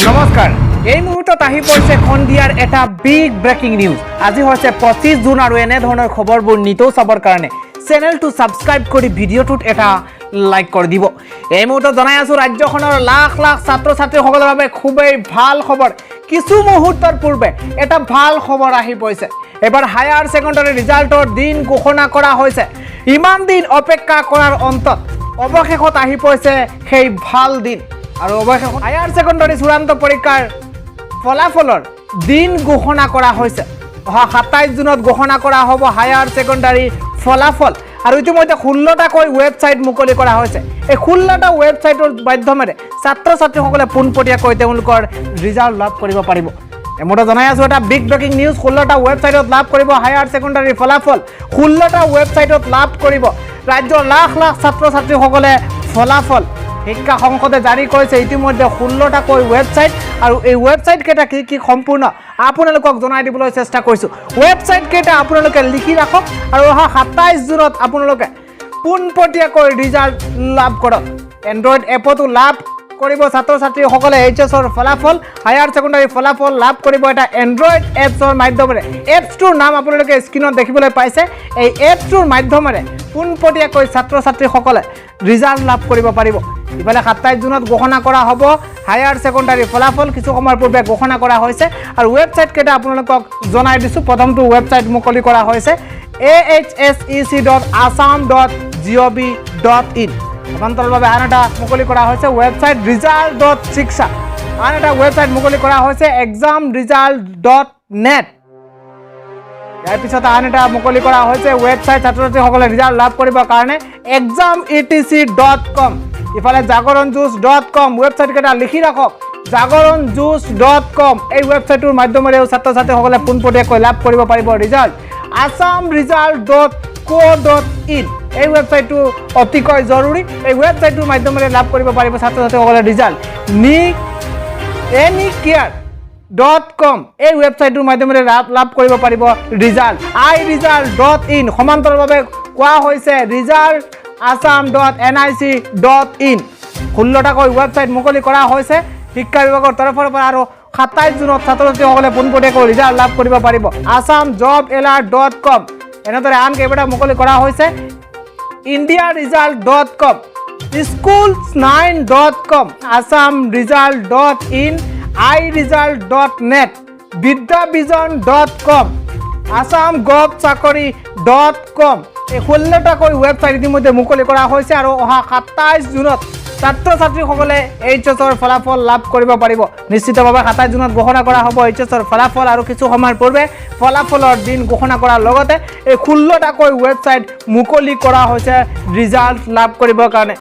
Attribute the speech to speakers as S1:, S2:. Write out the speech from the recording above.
S1: নমস্কাৰ এই মুহূৰ্তত আহি পৰিছে খন্দিয়াৰ এটা বিগ ব্ৰেকিং নিউজ আজি হৈছে 25 জুন আৰু এনে ধৰণৰ খবৰবোৰ নিতৌ চাবৰ কাৰণে চেনেলটো সাবস্ক্ৰাইব কৰি ভিডিঅ'টোত এটা লাইক কৰি দিব এই মুহূৰ্তত জনাই আছো ৰাজ্যখনৰ লাখ লাখ ছাত্ৰ ছাত্ৰীসকলৰ বাবে খুবেই ভাল খবৰ কিছু মুহূৰ্তৰ পূৰ্বে এটা ভাল খবৰ আহি পৰিছে এবাৰ হায়াৰ সেকেন্ডাৰী ৰিজাল্টৰ দিন ঘোষণা কৰা হৈছে ইমান দিন অপেক্ষা কৰাৰ অন্তত অৱশেষত আহি পৰিছে সেই ভাল দিন আৰু অৱশেষত হায়াৰ সেকেন্ডাৰী চূড়ান্ত পৰীক্ষাৰ ফলাফলৰ দিন ঘোষণা কৰা হৈছে 27 জুনত ঘোষণা কৰা হ'ব হায়াৰ সেকেন্ডাৰী ফলাফল আৰু ইতিমধ্যে 16টা কৈ ওয়েবসাইট মুকলি কৰা হৈছে এই 16টা ওয়েবসাইটৰ মাধ্যমেৰে ছাত্ৰ ছাত্ৰীসকলে পোনপটীয়াকৈ তেওঁলোকৰ ৰিজাল্ট লাভ কৰিব পাৰিব এমোটা জনাই আছো এটা বিগ ব্ৰেকিং নিউজ 16টা ওয়েবসাইটত লাভ কৰিব হায়াৰ সেকেন্ডাৰী ফলাফল 16টা ওয়েবসাইটত লাভ কৰিব ৰাজ্যৰ লাখ লাখ ছাত্ৰ ছাত্ৰীসকলে ফলাফল শিক্ষা সংসদে জাৰি কৰিছে ইতিমধ্যে 16টা কৈ ওয়েবসাইট আৰু এই ওয়েবসাইট কেইটা কি সম্পূৰ্ণ আপোনালোকক জনাই দিবলৈ চেষ্টা কৰিছো ওয়েবসাইট কেইটা আপোনালোকে লিখি ৰাখক আৰু 27 জুনত আপোনালোকে পোনপটীয়াকৈ ৰিজাল্ট লাভ কৰক এন্ড্ৰইড এপতো লাভ কৰিব ছাত্ৰ ছাত্ৰীসকলে এইচএছৰ ফলাফল হায়াৰ সেকেন্ডাৰী ফলাফল লাভ কৰিব এটা এন্ড্ৰইড এপছৰ মাধ্যমেৰে এপছটোৰ নাম আপোনালোকে স্ক্ৰীনত দেখিবলৈ পাইছে এই এপছটোৰ মাধ্যমেৰে পোনপটীয়াকৈ ছাত্ৰ ছাত্ৰীসকলে ৰিজাল্ট লাভ কৰিব পাৰিব ইফালে 27 জুনত ঘোষণা কৰা হ'ব হায়াৰ সেকেন্ডাৰী ফলাফল কিছু সময়ৰ পূৰ্বে ঘোষণা কৰা হৈছে আৰু ওয়েবসাইট কেইটা আপোনালোকক জনাই দিছো প্ৰথমটো ওয়েবসাইট মুকলি কৰা হৈছে ahsec.assam.gov.in সমান্তৰালভাৱে আন এটা মুকলি কৰা হৈছে ওয়েবসাইট result.shiksha আন এটা ওয়েবসাইট মুকলি কৰা হৈছে examresult.net ইয়াৰ পিছত আন এটা মুকলি কৰা হৈছে ওয়েবসাইট ছাত্ৰ ছাত্ৰীসকলে ৰিজাল্ট লাভ কৰিবৰ কাৰণে exametc.com ইফালে jagoronjuice.com ওয়েবসাইট কেইটা লিখি ৰাখক jagoronjuice.com এই ওয়েবসাইটৰ মাধ্যমেৰে ছাত্ৰ ছাত্ৰীসকলে পোনপটীয়াকৈ লাভ কৰিব পাৰিব ৰিজাল্ট assamresult.co.in এই ওয়েবসাইটটো অতিকৈ জৰুৰী এই ওয়েবসাইটৰ মাধ্যমেৰে লাভ কৰিব পাৰিব ছাত্ৰ ছাত্ৰীসকলে ৰিজাল্ট anycare.com এই ওয়েবসাইটৰ মাধ্যমেৰে লাভ কৰিব পাৰিব ৰিজাল্ট iresult.in সমান্তৰালভাৱে কোৱা হৈছে result assam.nic.in 16টা কৈ ওয়েবসাইট মুকলি কৰা হৈছে শিক্ষা বিভাগৰ তৰফৰ পৰা আৰু 27 জুনত ছাত্ৰ ছাত্ৰীসকলে পোনপটীয়াকৈ ৰিজাল্ট লাভ কৰিব পাৰিব assamjobalert.com এনেদৰে আন কেইবাটা মুকলি কৰা হৈছে indiaresult.com schools9.com assamresult.in iresult.net vidyavision.com assamgovchakori.com এই 16টা কৈ ওয়েবসাইট ইতিমধ্যে মুকলি কৰা হৈছে আৰু 27 জুনত ছাত্ৰ ছাত্ৰীসকলে এইচএছৰ ফলাফল লাভ কৰিব পাৰিব নিশ্চিতভাৱে 27 জুনত ঘোষণা কৰা হ'ব এইচএছৰ ফলাফল আৰু কিছু সময়ৰ পূৰ্বে ফলাফলৰ দিন ঘোষণা কৰাৰ লগতে এই 16টা কৈ ওয়েবসাইট মুকলি কৰা হৈছে ৰিজাল্ট লাভ কৰিবৰ কাৰণে